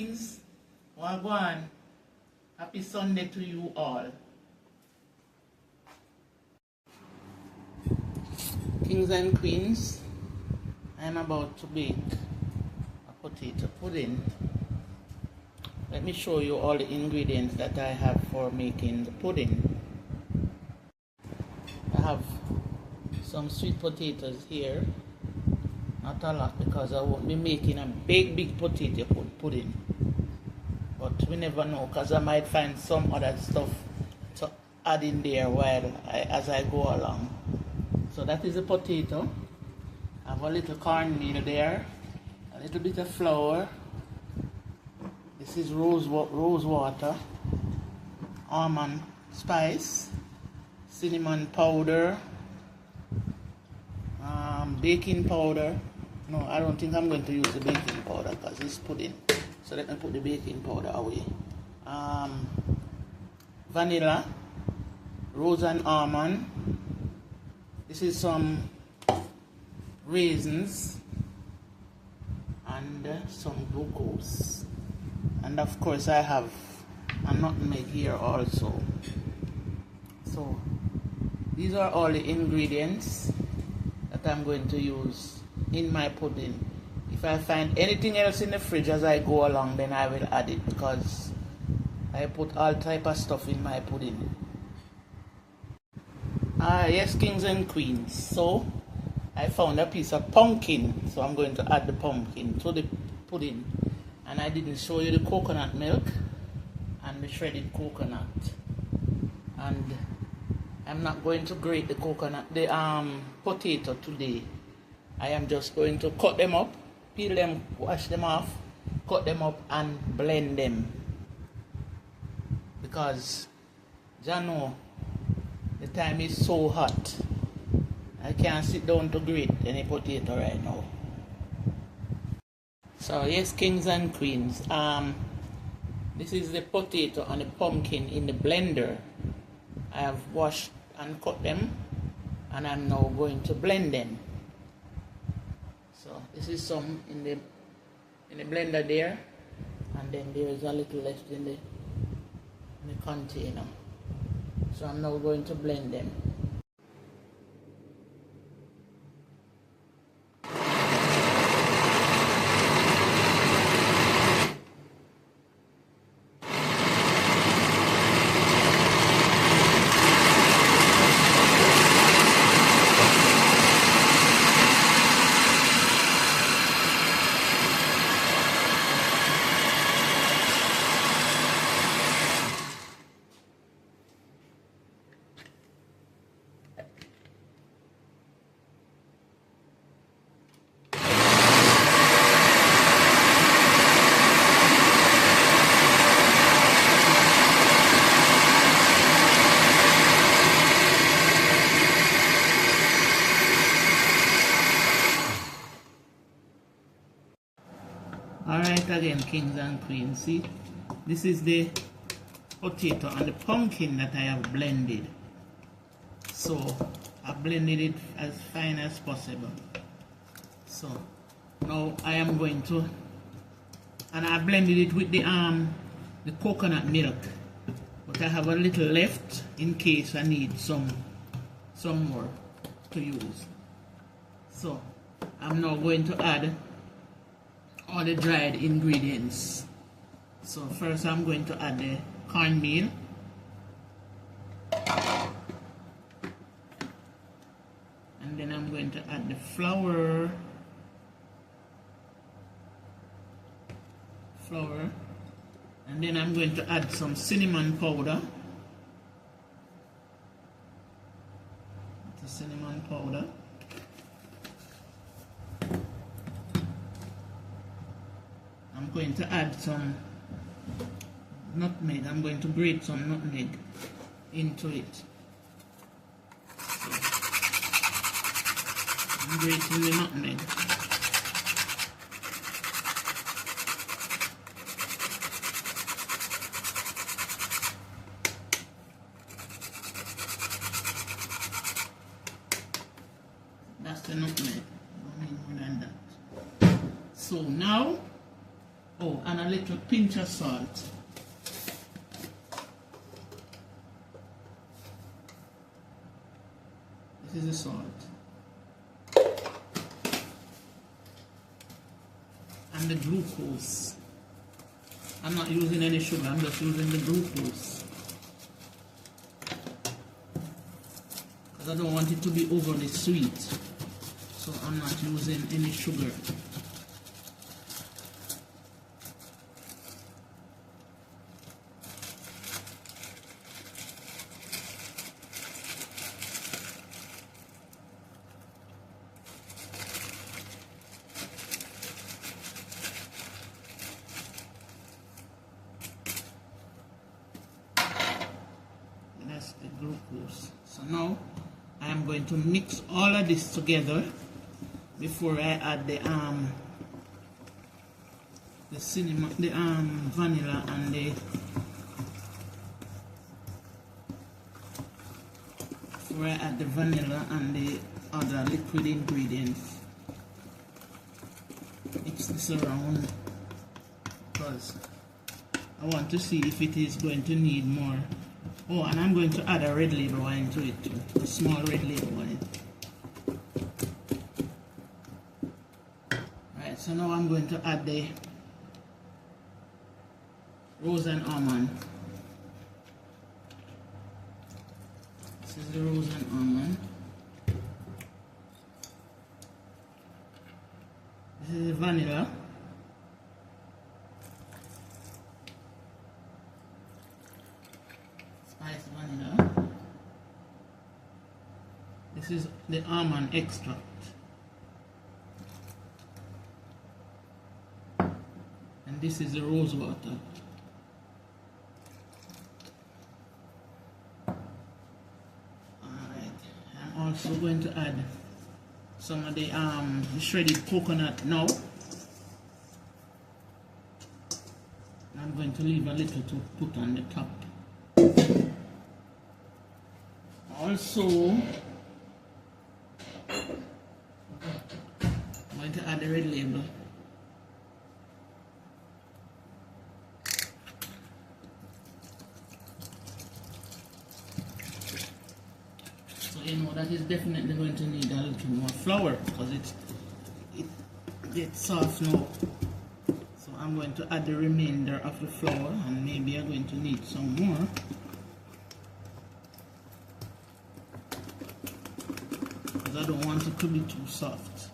Kings. Wagwan. Happy Sunday to you all. Kings and Queens, I'm about to bake a potato pudding. Let me show you all the ingredients that I have for making the pudding. I have some sweet potatoes here. Not a lot because I won't be making a big potato pudding. But we never know because I might find some other stuff to add in there as I go along. So that is a potato. I have a little cornmeal there, a little bit of flour. This is rose water, almond spice, cinnamon powder, baking powder. No, I don't think I'm going to use the baking powder because it's pudding. So let me put the baking powder away. Vanilla, rose and almond. This is some raisins and some glucose. And of course I have a nutmeg here also. So these are all the ingredients that I'm going to use in my pudding. If I find anything else in the fridge as I go along, then I will add it because I put all type of stuff in my pudding. Yes, Kings and Queens. So I found a piece of pumpkin, so I'm going to add the pumpkin to the pudding. And I didn't show you the coconut milk and the shredded coconut. And I'm not going to grate the potato today. I am just going to cut them up, peel them, wash them off, cut them up and blend them. Because, you know, the time is so hot. I can't sit down to grate any potato right now. So yes, Kings and Queens, this is the potato and the pumpkin in the blender. I have washed and cut them, and I'm now going to blend them. So this is some in the blender there, and then there is a little left in the container. So I'm now going to blend them. Alright, again, Kings and Queens, see, this is the potato and the pumpkin that I have blended. So I blended it as fine as possible. So now I am going to, and I blended it with the coconut milk, but I have a little left in case I need some more to use. So I'm now going to add all the dried ingredients. So first I'm going to add the cornmeal, and then I'm going to add the flour, and then I'm going to add some cinnamon powder. The cinnamon powder. I'm going to add some nutmeg. I'm going to grate some nutmeg into it. So, I'm grating the nutmeg. That's the nutmeg. No need more than that. So now, oh, and a little pinch of salt. This is the salt. And the glucose. I'm not using any sugar, I'm just using the glucose. Because I don't want it to be overly sweet. So I'm not using any sugar. That's the glucose. So now I am going to mix all of this together before I add the cinnamon, the vanilla and the before I add the vanilla and the other liquid ingredients. Mix this around because I want to see if it is going to need more. Oh, and I'm going to add a red label wine to it too, a small red label wine. Right, so now I'm going to add the rose and almond. This is the rose and almond. This is the vanilla. Spice vanilla. This is the almond extract. And this is the rose water. Alright, I'm also going to add some of the shredded coconut now. I'm going to leave a little to put on the top. Also, I'm going to add the red label. So you know that is definitely going to need a little more flour because it gets soft now. So I'm going to add the remainder of the flour, and maybe I'm going to need some more. I don't want it to be too soft.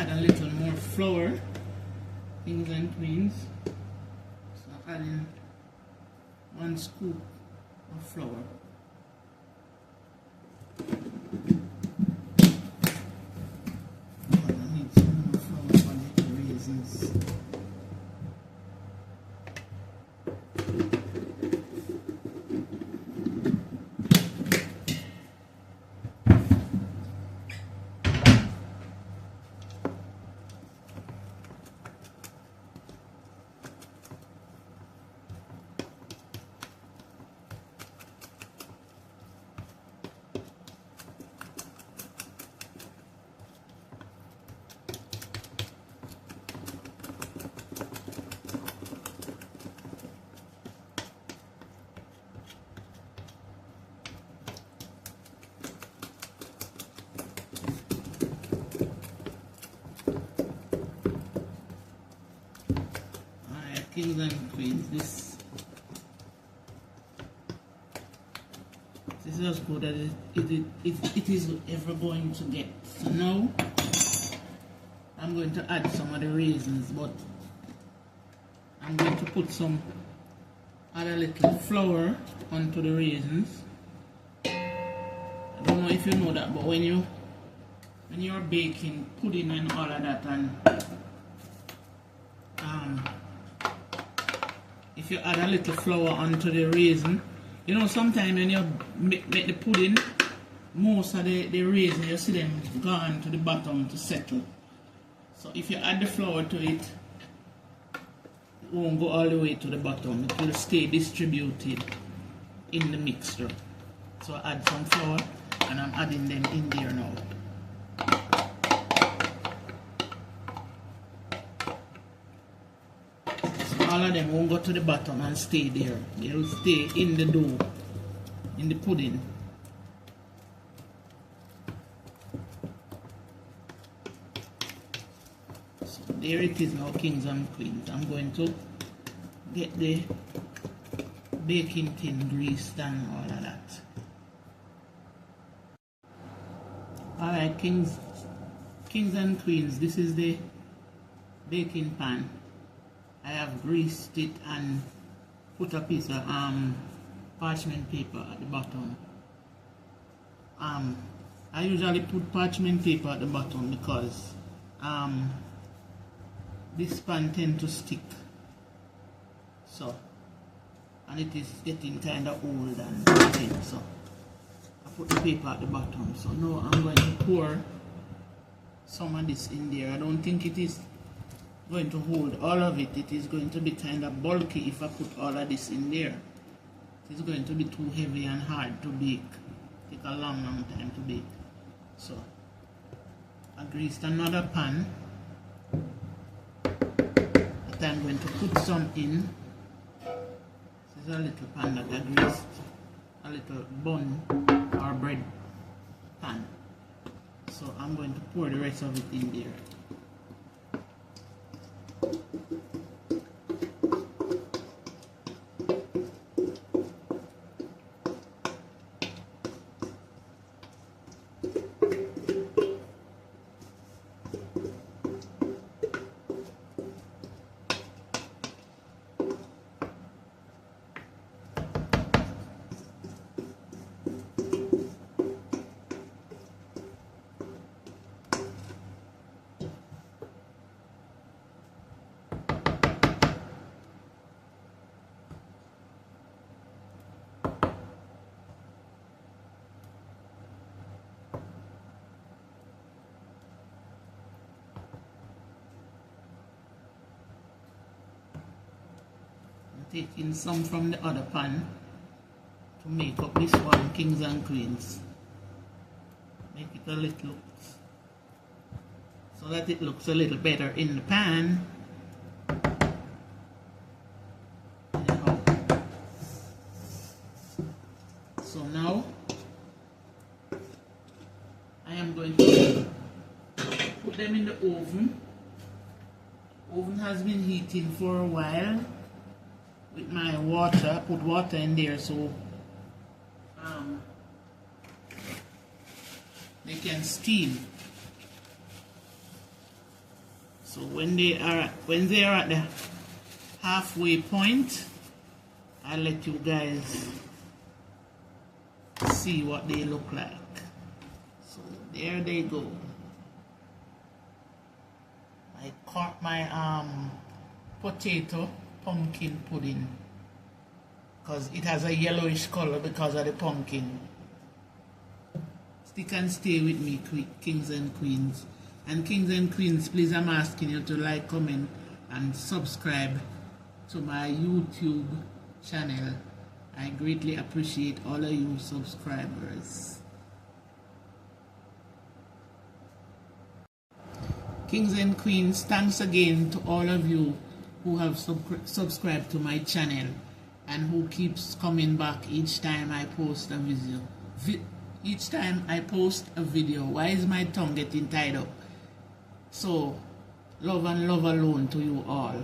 A little more flour, kings and queens. So adding 1 scoop of flour. I need some more flour for the raisins. Kings and queens, this is as good as it is ever going to get. So now I'm going to add some of the raisins, but I'm going to put add a little flour onto the raisins. I don't know if you know that, but when you're baking pudding and all of that, and if you add a little flour onto the raisin, you know, sometimes when you make the pudding, most of the raisin, you see them gone to the bottom to settle. So if you add the flour to it, it won't go all the way to the bottom. It will stay distributed in the mixture. So I add some flour and I'm adding them in there now. So all of them won't go to the bottom and stay there. They'll stay in the dough, in the pudding. So there it is now, kings and queens. I'm going to get the baking tin greased and all of that. Alright, kings and queens, this is the baking pan. I have greased it and put a piece of parchment paper at the bottom. I usually put parchment paper at the bottom because this pan tends to stick. So, and it is getting kind of old and thin, so I put the paper at the bottom. So now I'm going to pour some of this in there. I don't think it is going to hold all of it. It is going to be kind of bulky if I put all of this in there. It is going to be too heavy and hard to bake. Take a long time to bake. So I greased another pan that I'm going to put some in. This is a little pan that I greased, a little bun or bread pan. So I'm going to pour the rest of it in there. Taking some from the other pan to make up this one, kings and queens. Make it a little, so that it looks a little better in the pan. Anyhow. So now I am going to put them in the oven. The oven has been heating for a while. With my water, put water in there so they can steam. So when they are at the halfway point, I'll let you guys see what they look like. So there they go. I caught my potato pumpkin pudding because it has a yellowish color because of the pumpkin. Stick and stay with me, kings and queens. And kings and queens, please, I'm asking you to like, comment and subscribe to my YouTube channel. I greatly appreciate all of you subscribers. Kings and queens, thanks again to all of you who have subscribed to my channel and who keeps coming back each time I post a video. Why is my tongue getting tied up? So, love and love alone to you all.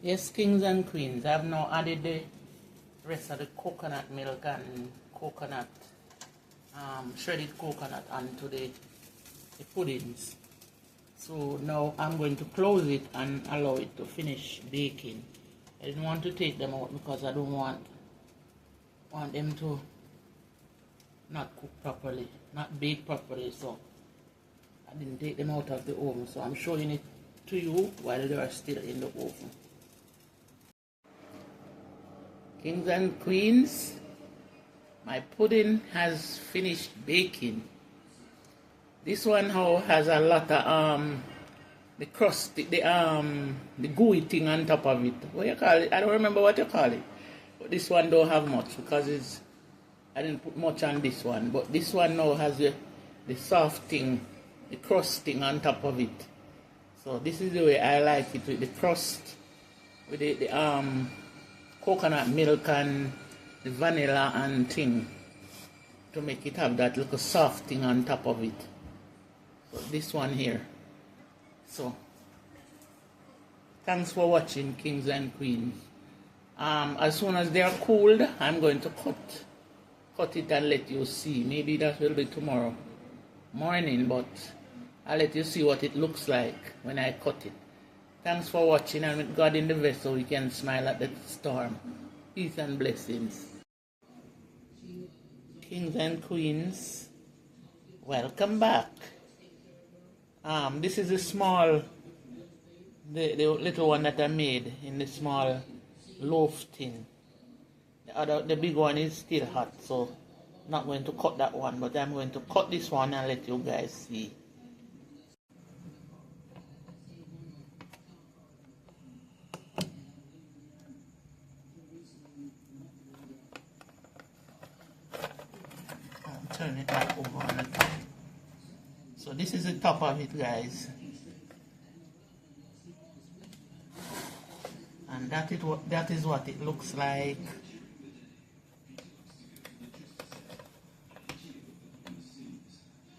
Yes, kings and queens, I've now added the rest of the coconut milk and coconut, shredded coconut onto the puddings. So now I'm going to close it and allow it to finish baking. I didn't want to take them out because I don't want them to not cook properly, not bake properly, so I didn't take them out of the oven. So I'm showing it to you while they are still in the oven. Kings and queens, my pudding has finished baking. This one now has a lot of the crust, the gooey thing on top of it. What you call it? I don't remember what you call it. But this one don't have much because I didn't put much on this one. But this one now has the soft thing, the crust thing on top of it. So this is the way I like it, with the crust, with the coconut milk and the vanilla and thing, to make it have that little soft thing on top of it. So this one here. So thanks for watching, kings and queens. As soon as they are cooled, I'm going to cut it and let you see. Maybe that will be tomorrow morning, but I'll let you see what it looks like when I cut it. Thanks for watching, and with God in the vessel, we can smile at the storm. Peace and blessings. Kings and queens, welcome back. This is a small, the little one that I made in the small loaf tin. The big one is still hot, so I'm not going to cut that one, but I'm going to cut this one and let you guys see. Turn it back over on the top. So this is the top of it, guys, and that is what it looks like.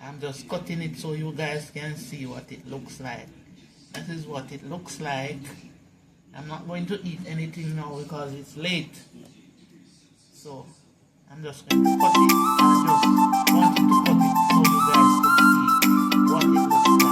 I'm just cutting it so you guys can see what it looks like. That is what it looks like. I'm not going to eat anything now because it's late, so I'm just going to cut it. I just wanted to cut it so you guys could see what it looks like.